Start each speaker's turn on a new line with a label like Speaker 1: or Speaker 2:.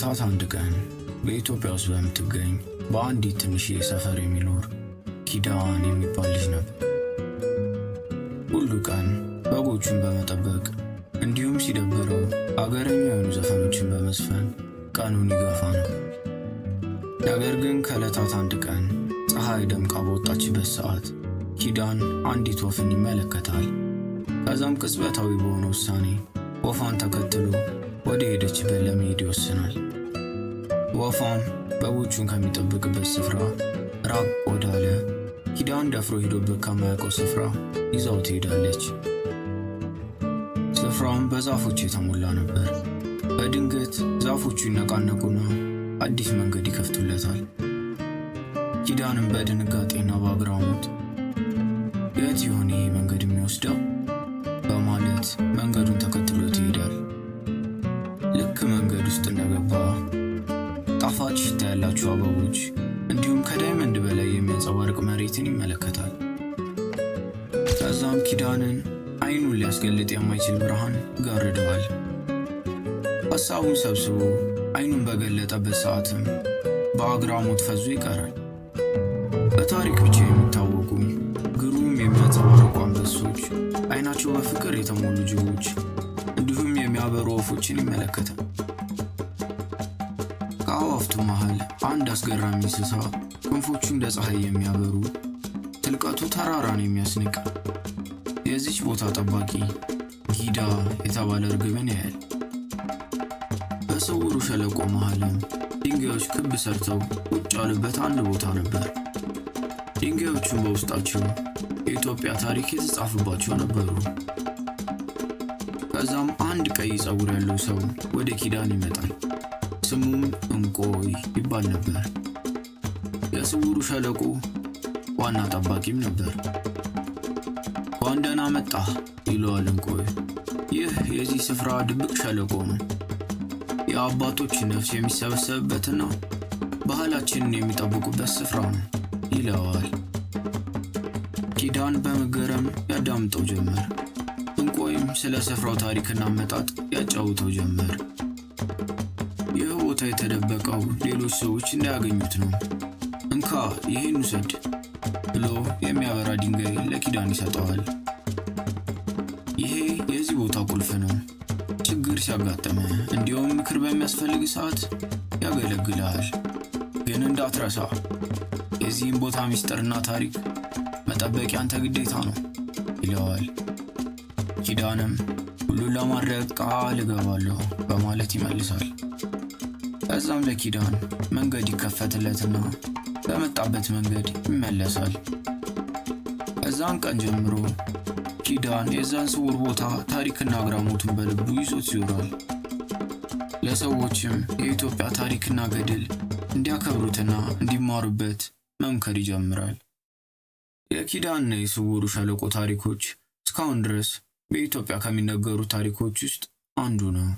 Speaker 1: ከዕለታት አንድ ቀን በኢትዮጵያ ውስጥ በምትገኝ በአንዲት ትንሽዬ ሰፈር የሚኖር ኪዳን የሚባል ልጅ ነበር። ሁሉ ቀን በጎቹን በመጠበቅ እንዲሁም ሲደብረው አገረኛ የሆኑ ዘፈኖችን በመዝፈን ቀኑን ይገፋ ነበር። ነገር ግን ከዕለታት አንድ ቀን ፀሐይ ደምቃ በወጣችበት ሰዓት ኪዳን አንዲት ወፍን ይመለከታል። ከዛም ቅጽበታዊ በሆነ ውሳኔ ወፏን ተከትሎ ወደ ሄደችበት ለመሄድ ይወስናል። ወፏም በጎቹን ከሚጠብቅበት ስፍራ ራቅ ወዳለ ኪዳን ደፍሮ ሄዶበት ከማያውቀው ስፍራ ይዛው ትሄዳለች። ስፍራውም በዛፎች የተሞላ ነበር። በድንገት ዛፎቹ ይነቃነቁና አዲስ መንገድ ይከፍቱለታል። ኪዳንም በድንጋጤና በአግራሞት የት ይሆን ይሄ መንገድ የሚወስደው በማለት መንገዱን ተከትሎት ይሄዳል። ልክ መንገድ ውስጥ እንደገባ ጣፋጭ ሽታ ያላቸው አበቦች እንዲሁም ከዳይመንድ በላይ የሚያንጸባርቅ መሬትን ይመለከታል። ከዛም ኪዳንን አይኑን ሊያስገልጥ የማይችል ብርሃን ጋርደዋል። ሐሳቡን ሰብስቦ አይኑን በገለጠበት ሰዓትም በአግራሞት ፈዞ ይቀራል። በታሪክ ብቻ የሚታወቁ ግሩም የሚያንጸባርቁ አንበሶች፣ አይናቸው በፍቅር የተሞሉ ጅቦች እንዲሁም የሚያበሩ ወፎችን ይመለከታል። ከአዕዋፍቱ መሃል አንድ አስገራሚ እንስሳ ክንፎቹ እንደ ፀሐይ የሚያበሩ ትልቀቱ ተራራን የሚያስንቅ የዚች ቦታ ጠባቂ ጊዳ የተባለ እርግብን ያያል። በስውሩ ሸለቆ መሃልም ድንጋዮች ክብ ሰርተው ቁጭ ያሉበት አንድ ቦታ ነበር። ድንጋዮቹም በውስጣቸው የኢትዮጵያ ታሪክ የተጻፈባቸው ነበሩ። ከዛም አንድ ቀይ ፀጉር ያለው ሰው ወደ ኪዳን ይመጣል። ስሙም እንቆይ ይባል ነበር። የስውሩ ሸለቆ ዋና ጠባቂም ነበር። እንኳን ደህና መጣህ ይለዋል እንቆይ። ይህ የዚህ ስፍራ ድብቅ ሸለቆ ነው። የአባቶች ነፍስ የሚሰበሰብበትና ባህላችንን የሚጠብቁበት ስፍራ ነው ይለዋል። ኪዳን በመገረም ያዳምጠው ጀመር። እንቆይም ስለ ስፍራው ታሪክና አመጣጥ ያጫውተው ጀመር። ይህ ቦታ የተደበቀው ሌሎች ሰዎች እንዳያገኙት ነው። እንካ ይህን ውሰድ ብሎ የሚያበራ ድንጋይ ለኪዳን ይሰጠዋል። ይሄ የዚህ ቦታ ቁልፍ ነው። ችግር ሲያጋጥም እንዲሁም ምክር በሚያስፈልግ ሰዓት ያገለግልሃል። ግን እንዳትረሳ የዚህን ቦታ ሚስጥርና ታሪክ መጠበቅ ያንተ ግዴታ ነው ይለዋል። ኪዳንም ሁሉን ለማድረግ ቃል እገባለሁ በማለት ይመልሳል። ከዛም ለኪዳን መንገድ ይከፈትለትና በመጣበት መንገድ ይመለሳል። ከዛን ቀን ጀምሮ ኪዳን የዛን ስውር ቦታ ታሪክና አግራሞቱን በልቡ ይዞት ይዞራል። ለሰዎችም የኢትዮጵያ ታሪክና ገድል እንዲያከብሩትና እንዲማሩበት መምከር ይጀምራል። የኪዳንና የስውሩ ሸለቆ ታሪኮች እስካሁን ድረስ በኢትዮጵያ ከሚነገሩ ታሪኮች ውስጥ አንዱ ነው።